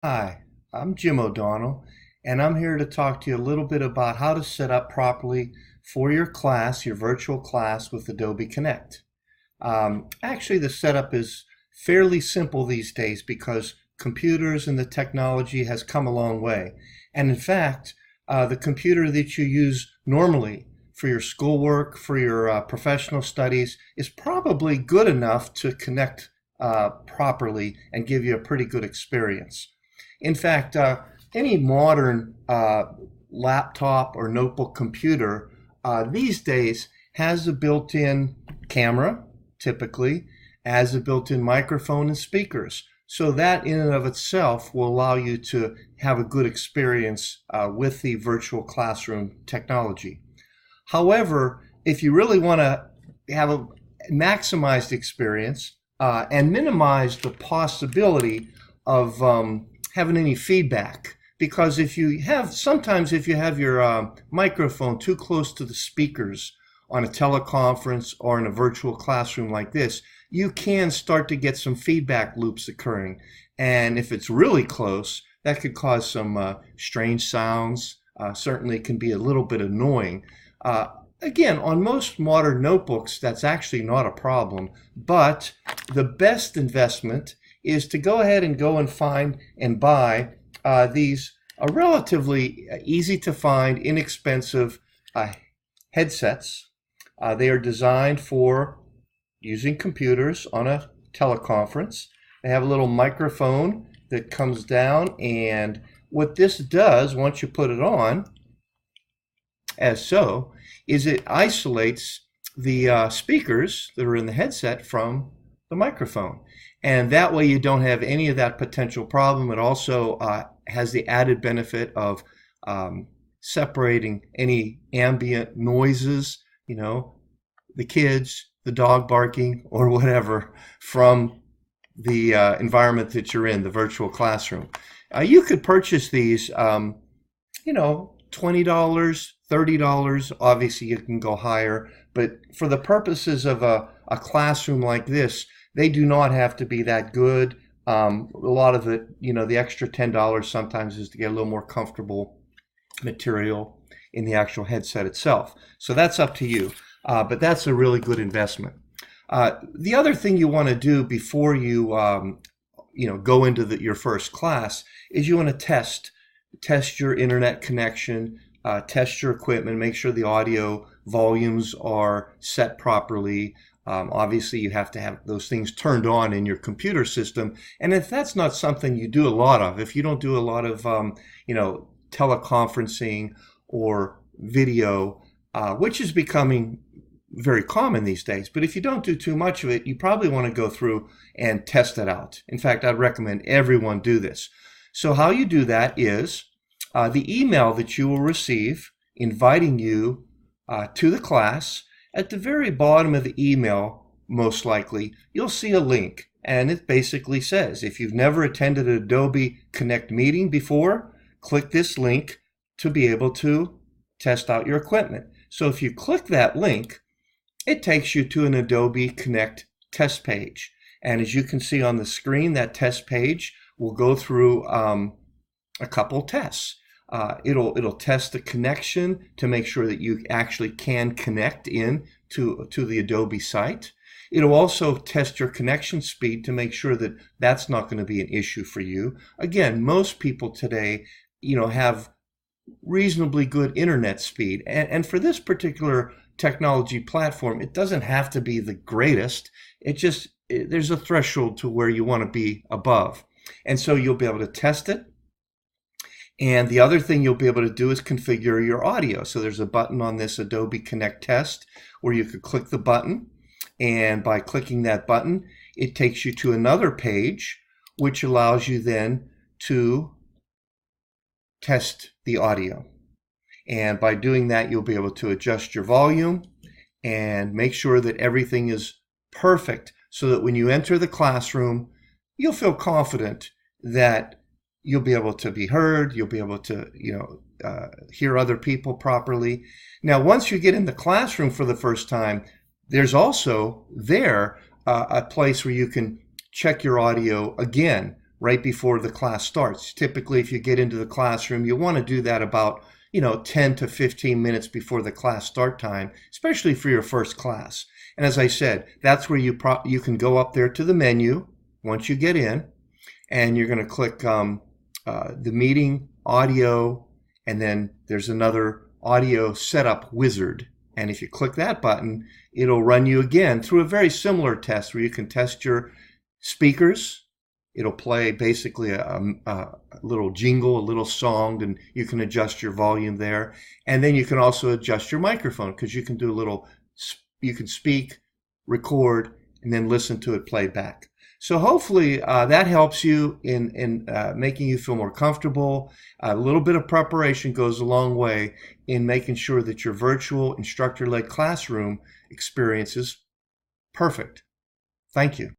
Hi, I'm Jim O'Donnell, and I'm here to talk to you a little bit about how to set up properly for your class, your virtual class with Adobe Connect. Actually, the setup is fairly simple these days because computers and the technology has come a long way. And in fact, the computer that you use normally for your schoolwork, for your professional studies, is probably good enough to connect properly and give you a pretty good experience. In fact, any modern laptop or notebook computer these days has a built-in camera, typically, as a built-in microphone and speakers. So that in and of itself will allow you to have a good experience with the virtual classroom technology. However, if you really want to have a maximized experience and minimize the possibility of having any feedback, because sometimes if you have your microphone too close to the speakers on a teleconference or in a virtual classroom like this, you can start to get some feedback loops occurring. And if it's really close, that could cause some strange sounds, certainly can be a little bit annoying. Again, on most modern notebooks, that's actually not a problem, but the best investment is to go ahead and find and buy these relatively easy to find, inexpensive headsets. They are designed for using computers on a teleconference. They have a little microphone that comes down, and what this does once you put it on, as so, is it isolates the speakers that are in the headset from the microphone. And that way you don't have any of that potential problem. It also has the added benefit of separating any ambient noises, the kids, the dog barking, or whatever, from the environment that you're in, the virtual classroom. You could purchase these, $20, $30. Obviously, you can go higher. But for the purposes of a classroom like this, they do not have to be that good. A lot of the extra $10 sometimes is to get a little more comfortable material in the actual headset itself. So that's up to you. But that's a really good investment. The other thing you want to do before you go into your first class is you want to test your internet connection, test your equipment, make sure the audio volumes are set properly. Obviously, you have to have those things turned on in your computer system. And if that's not something you do a lot of, if you don't do a lot of, teleconferencing or video, which is becoming very common these days, but if you don't do too much of it, you probably want to go through and test it out. In fact, I'd recommend everyone do this. So how you do that is the email that you will receive inviting you to the class. At the very bottom of the email, most likely, you'll see a link, and it basically says, if you've never attended an Adobe Connect meeting before, click this link to be able to test out your equipment. So if you click that link, it takes you to an Adobe Connect test page. And as you can see on the screen, that test page will go through a couple tests. It'll test the connection to make sure that you actually can connect in to the Adobe site. It'll also test your connection speed to make sure that that's not going to be an issue for you. Again, most people today, have reasonably good internet speed. And for this particular technology platform, it doesn't have to be the greatest. There's a threshold to where you want to be above. And so you'll be able to test it. And the other thing you'll be able to do is configure your audio. So there's a button on this Adobe Connect test where you could click the button. And by clicking that button, it takes you to another page, which allows you then to test the audio. And by doing that, you'll be able to adjust your volume and make sure that everything is perfect so that when you enter the classroom, you'll feel confident that you'll be able to be heard, you'll be able to, hear other people properly. Now, once you get in the classroom for the first time, there's also a place where you can check your audio again right before the class starts. Typically, if you get into the classroom, you want to do that about 10 to 15 minutes before the class start time, especially for your first class. And as I said, that's where you can go up there to the menu once you get in, and you're going to click the meeting audio, and then there's another audio setup wizard. And if you click that button, it'll run you again through a very similar test where you can test your speakers. It'll play basically a little jingle, a little song, and you can adjust your volume there. And then you can also adjust your microphone, because you can do you can speak, record, and then listen to it play back. So hopefully that helps you in making you feel more comfortable. A little bit of preparation goes a long way in making sure that your virtual instructor-led classroom experience is perfect. Thank you.